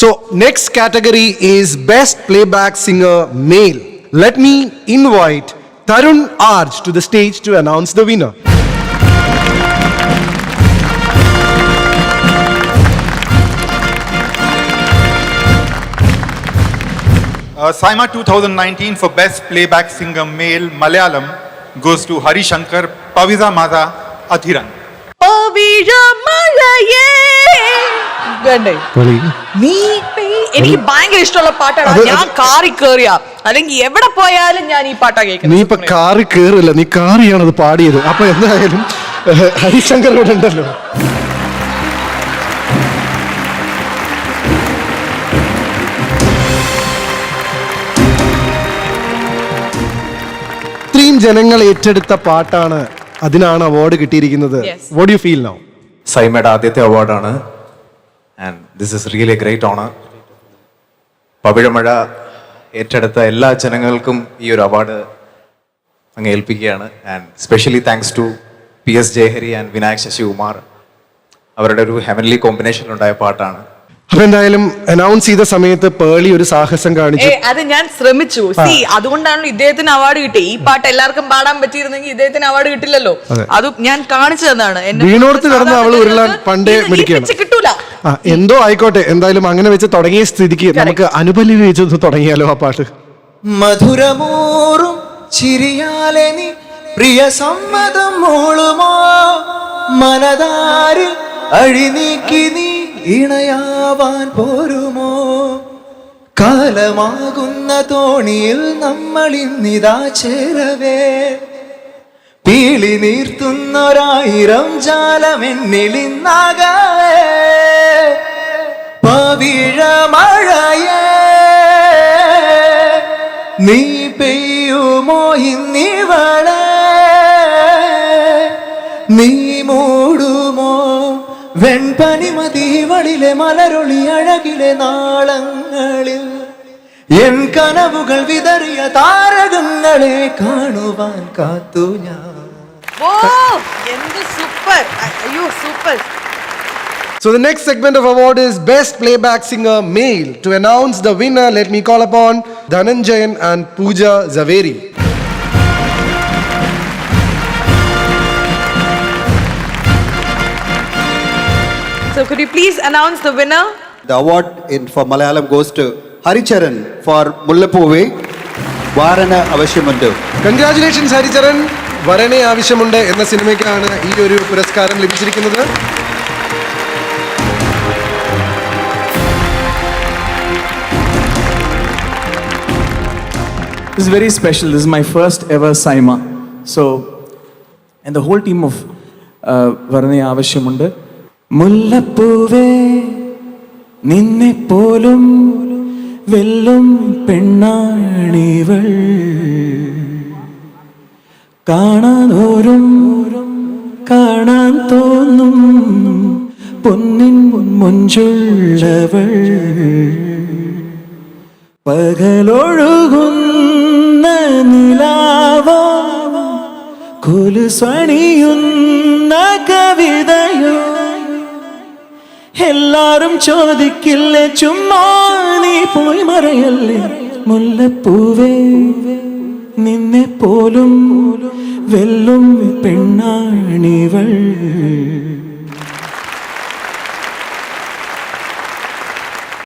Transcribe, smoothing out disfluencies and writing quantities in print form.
So next category is Best Playback Singer Male. Let me invite Tarun Arj to the stage to announce the winner. SIIMA 2019 for Best Playback Singer Male Malayalam goes to Hari Shankar, Paviza Mata, Athiran. നീ എനിക്ക് ഭയങ്കര ഇഷ്ടമുള്ള പാട്ടാണ്. ഞാൻ കാറി കേറിയ അല്ലെങ്കിൽ എവിടെ പോയാലും ഞാൻ ഈ പാട്ടാ കേൾക്കുന്നത്. നീ ഇപ്പൊ കാറി കേറില്ല, നീ കാറിയാണ് അത് പാടിയത്. അപ്പൊ എന്തായാലും ഹരിശങ്കർ ഇവിടെ ഉണ്ടല്ലോ. ഇത്രയും ജനങ്ങൾ ഏറ്റെടുത്ത പാട്ടാണ്, അതിനാണ് അവാർഡ് കിട്ടിയിരിക്കുന്നത്. What do you feel now? സൈമയുടെ ആദ്യത്തെ അവാർഡാണ് and this is really great honour. പവിഴമഴ ഏറ്റെടുത്ത എല്ലാ ജനങ്ങൾക്കും ഈ ഒരു അവാർഡ് അങ്ങ് ഏൽപ്പിക്കുകയാണ്. And specially thanks to PS Jayahari and Vinayak Sasikumar. അവരുടെ ഒരു ഹെവൻലി കോമ്പിനേഷൻ ഉണ്ടായ പാട്ടാണ്. അപ്പൊ എന്തായാലും അനൗൺസ് ചെയ്ത സമയത്ത് പേളി ഒരു സാഹസം കാണിച്ചു. അത് ഞാൻ ശ്രമിച്ചു. അതുകൊണ്ടാണല്ലോ ഇദ്ദേഹത്തിന് അവാർഡ് കിട്ടി. ഈ പാട്ട് എല്ലാവർക്കും പാടാൻ പറ്റിയിരുന്നെങ്കിൽ ഇദ്ദേഹത്തിന് അവാർഡ് കിട്ടില്ലല്ലോ. അത് ഞാൻ കാണിച്ചു തന്നാണ്. വീണോർത്ത് കിടന്ന് അവള് ഉരുളാൻ പണ്ടേ മിടിക്കുകയാണ്. കിട്ടൂല. എന്തോ ആയിക്കോട്ടെ, എന്തായാലും അങ്ങനെ വെച്ച് തുടങ്ങിയ സ്ഥിതിക്ക് നമുക്ക് അനുപല്ലവി വെച്ച് തുടങ്ങിയാലോ ആ പാട്ട്. മധുരമൂറും ചിരിയാലെ നീ പ്രിയ സമ്മതം മൂളുമോ, മനതാരിൽ അഴിനീക്കി നീ ഇണയാവാൻ പോരുമോ, കാലമാകുന്ന തോണിയിൽ നമ്മൾ ഇന്നിതാ ചേരവേ, പീളി നീർത്തുന്നൊരായിരം ജാലമെന്നിലിന്നാകവേ, പവിഴമഴയേ നീ പെയ്യുമോ ഇന്നിവളെ, നീ മൂടുമോ വെൺപനിമതിവളിലെ മലരൊളി അഴകിലെ നാളങ്ങളിൽ, എൻ കനവുകൾ വിതറിയ താരകങ്ങളെ കാണുവാൻ കാത്തു ഞാൻ. So the next segment of award is Best Playback Singer Male. To announce the winner, let me call upon Dhananjayan and Pooja Zaveri. So could you please announce the winner? The award for Malayalam goes to Haricharan for Mullappoove, Varana Avashyamundu. Congratulations Haricharan. വരനെ ആവശ്യമുണ്ട് എന്ന സിനിമയ്ക്കാണ് ഈ ഒരു പുരസ്കാരം ലഭിച്ചിരിക്കുന്നത്. This is very special. This is my first ever SIIMA. So, and the whole team of Varane Avashyamundu. മുല്ലപ്പൂവേ നിന്നെ പോലും വെല്ലും പെണ്ണാണിവൾ, കാണാനോരും കാണാൻ തോന്നും പൊന്നിൻ മുഞ്ചുള്ളവൾ, പകലൊഴുകുന്ന നിലാവോ കൊലുസണിയുന്ന കവിതയോ, എല്ലാരും ചോദിക്കില്ലേ ചുമ്മാ നീ പോയി മറയല്ലേ, മുല്ലപ്പൂവേ നിന്നെ പോലും വെല്ലും പെണ്ണാണിവൾ.